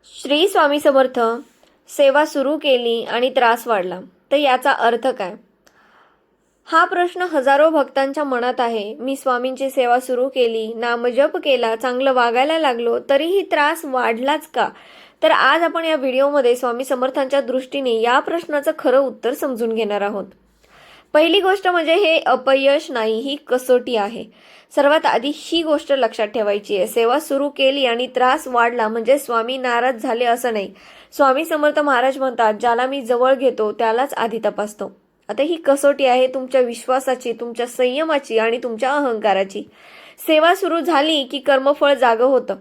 श्री स्वामी समर्थ. सेवा सुरू केली आणि त्रास वाढला तर याचा अर्थ काय? हा प्रश्न हजारो भक्तांच्या मनात आहे. मी स्वामींची सेवा सुरू केली, नामजप केला, चांगलं वागायला लागलो, तरीही त्रास वाढलाच का? तर आज आपण या व्हिडिओमध्ये स्वामी समर्थांच्या दृष्टीने या प्रश्नाचं खरं उत्तर समजून घेणार आहोत. पहिली गोष्ट म्हणजे हे अपयश नाही, ही कसोटी आहे. सर्वात आधी ही गोष्ट लक्षात ठेवायची आहे. सेवा सुरू केली आणि त्रास वाढला म्हणजे स्वामी नाराज झाले असं नाही. स्वामी समर्थ महाराज म्हणतात, ज्याला मी जवळ घेतो त्यालाच आधी तपासतो. आता ही कसोटी आहे तुमच्या विश्वासाची, तुमच्या संयमाची आणि तुमच्या अहंकाराची. सेवा सुरू झाली की कर्मफळ जागं होतं.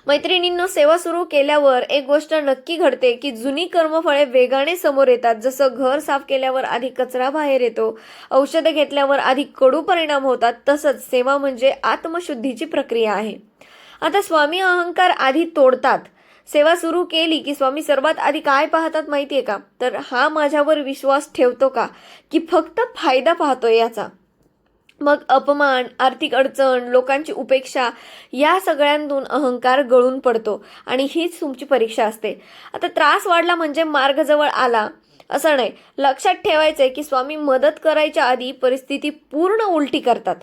मैत्रिणींनो, सेवा सुरू केल्यावर एक गोष्ट नक्की घडते की जुनी कर्मफळे वेगाने समोर येतात. जसं घर साफ केल्यावर आधी कचरा बाहेर येतो, औषधं घेतल्यावर आधी कडू परिणाम होतात, तसंच सेवा म्हणजे आत्मशुद्धीची प्रक्रिया आहे. आता स्वामी अहंकार आधी तोडतात. सेवा सुरू केली की स्वामी सर्वात आधी काय पाहतात माहितीये का? तर हा माझ्यावर विश्वास ठेवतो का, की फक्त फायदा पाहतोय याचा. मग अपमान, आर्थिक अडचण, लोकांची उपेक्षा या सगळ्यांतून अहंकार गळून पडतो आणि हीच तुमची परीक्षा असते. आता त्रास वाढला म्हणजे मार्ग जवळ आला असं नाही. लक्षात ठेवायचंय की स्वामी मदत करायच्या आधी परिस्थिती पूर्ण उलटी करतात.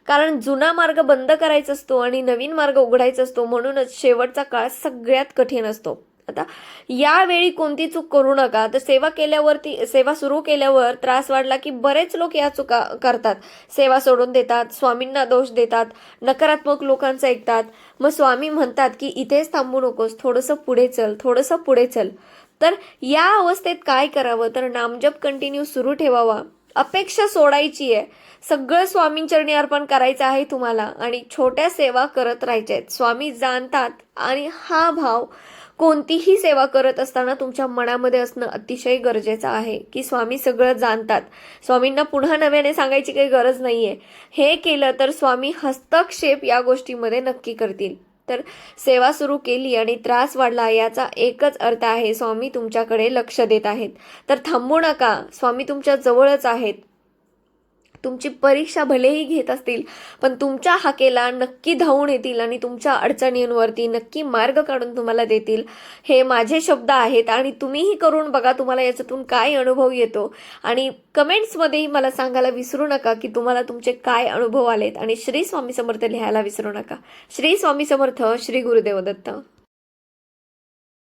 कारण जुना मार्ग बंद करायचा असतो आणि नवीन मार्ग उघडायचा असतो. म्हणूनच शेवटचा काळ सगळ्यात कठीण असतो. आता यावेळी कोणती चूक करू नका. तर सेवा सुरू केल्यावर त्रास वाढला की बरेच लोक या चुका करतात. सेवा सोडून देतात, स्वामींना दोष देतात, नकारात्मक लोकांचं ऐकतात. मग स्वामी म्हणतात की इथेच थांबू नकोस, थोडंसं पुढे चल, थोडंसं पुढे चल. तर या अवस्थेत काय करावं? तर नामजप कंटिन्यू सुरू ठेवावा. अपेक्षा सोडायची आहे. सगळं स्वामींचरणी अर्पण करायचं आहे तुम्हाला आणि छोट्या सेवा करत राहायच्या आहेत. स्वामी जाणतात आणि हा भाव कोणतीही सेवा करत असताना तुमच्या मनामध्ये असणं अतिशय गरजेचं आहे की स्वामी सगळं जाणतात. स्वामींना पुन्हा नव्याने सांगायची काही गरज नाहीये. हे केलं तर स्वामी हस्तक्षेप या गोष्टीमध्ये नक्की करतील. तर सेवा सुरू केली आणि त्रास वाढला याचा एकच अर्थ आहे, स्वामी तुमच्याकडे लक्ष देत आहेत. तर थांबू नका, स्वामी तुमच्या जवळच आहेत. तुमची परीक्षा भलेही घेत असतील पण तुमच्या हाकेला नक्की धावून येतील आणि तुमच्या अडचणींवरती नक्की मार्ग काढून तुम्हाला देतील. हे माझे शब्द आहेत आणि तुम्हीही करून बघा, तुम्हाला याच्यातून काय अनुभव येतो. आणि कमेंट्समध्येही मला सांगायला विसरू नका की तुम्हाला तुमचे काय अनुभव आलेत. आणि श्री स्वामी समर्थ लिहायला विसरू नका. श्री स्वामी समर्थ. श्री गुरुदेव दत्त.